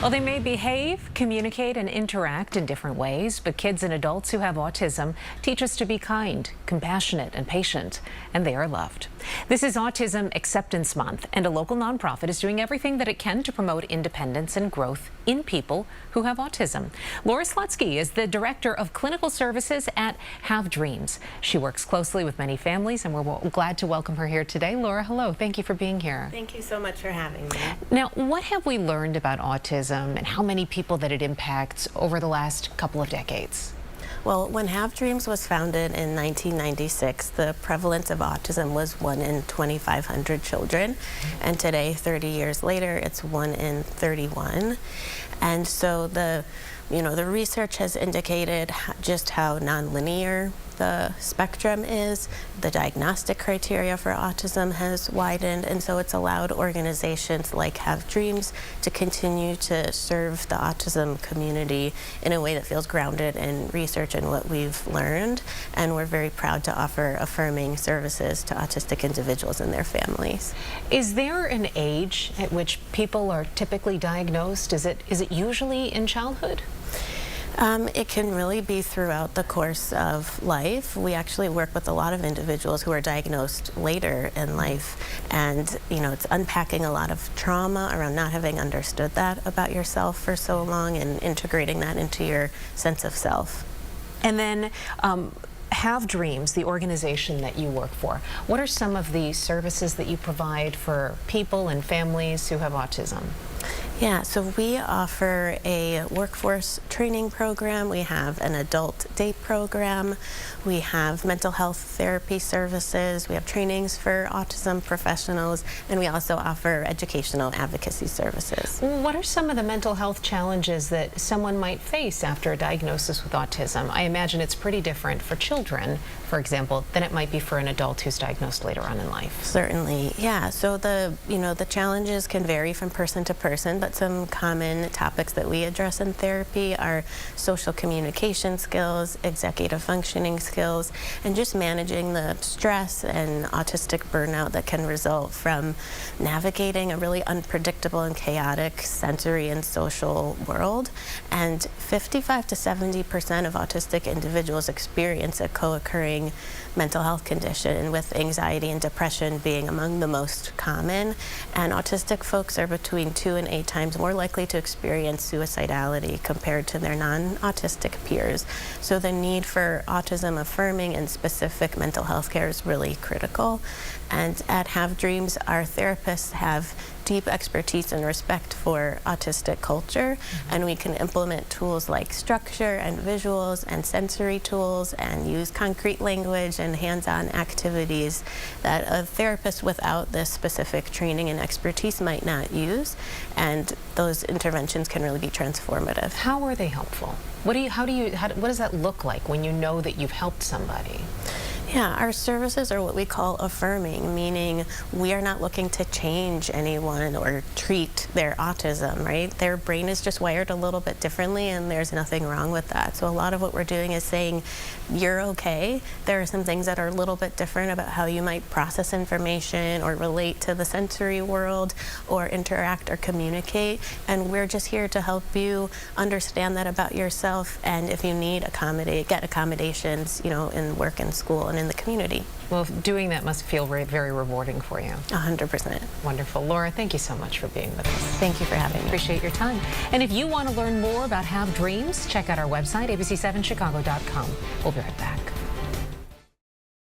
Well, they may behave, communicate, and interact in different ways, but kids and adults who have autism teach us to be kind, compassionate, and patient, and they are loved. This is Autism Acceptance Month, and a local nonprofit is doing everything that it can to promote independence and growth in people who have autism. Lora Slutsky is the Director of Clinical Services at Have Dreams. She works closely with many families, and we're glad to welcome her here today. Lora, hello. Thank you for being here. Thank you so much for having me. Now, what have we learned about autism and how many people that it impacts over the last couple of decades? Well, when Have Dreams was founded in 1996, the prevalence of autism was 1 in 2,500 children. And today, 30 years later, it's 1 in 31. And so the research has indicated just how nonlinear the spectrum is. The diagnostic criteria for autism has widened, and so it's allowed organizations like Have Dreams to continue to serve the autism community in a way that feels grounded in research and what we've learned. And we're very proud to offer affirming services to autistic individuals and their families. Is there an age at which people are typically diagnosed? Is it usually in childhood? It can really be throughout the course of life. We actually work with a lot of individuals who are diagnosed later in life, and it's unpacking a lot of trauma around not having understood that about yourself for so long and integrating that into your sense of self. And then Have Dreams, the organization that you work for, what are some of the services that you provide for people and families who have autism? Yeah, so we offer a workforce training program, we have an adult day program, we have mental health therapy services, we have trainings for autism professionals, and we also offer educational advocacy services. What are some of the mental health challenges that someone might face after a diagnosis with autism? I imagine it's pretty different for children, for example, than it might be for an adult who's diagnosed later on in life. Certainly, yeah. So the challenges can vary from person to person, but some common topics that we address in therapy are social communication skills, executive functioning skills, and just managing the stress and autistic burnout that can result from navigating a really unpredictable and chaotic sensory and social world. And 55 to 70% of autistic individuals experience a co-occurring mental health condition, with anxiety and depression being among the most common. And autistic folks are between 2 and 8 times more likely to experience suicidality compared to their non-autistic peers. So the need for autism affirming and specific mental health care is really critical. And at Have Dreams, our therapists have deep expertise and respect for autistic culture, and we can implement tools like structure and visuals and sensory tools and use concrete language and hands-on activities that a therapist without this specific training and expertise might not use, and those interventions can really be transformative. How are they helpful? What does that look like when you know that you've helped somebody? Yeah, our services are what we call affirming, meaning we are not looking to change anyone or treat their autism, right? Their brain is just wired a little bit differently, and there's nothing wrong with that. So a lot of what we're doing is saying, you're okay. There are some things that are a little bit different about how you might process information or relate to the sensory world or interact or communicate, and we're just here to help you understand that about yourself, and if you need get accommodations, in work and school and in the community. Well, doing that must feel very rewarding for you. 100%. Wonderful. Laura, thank you so much for being with us. Thank you for having me. Appreciate your time. And if you want to learn more about Have Dreams, check out our website, ABC7chicago.com. We'll be right back.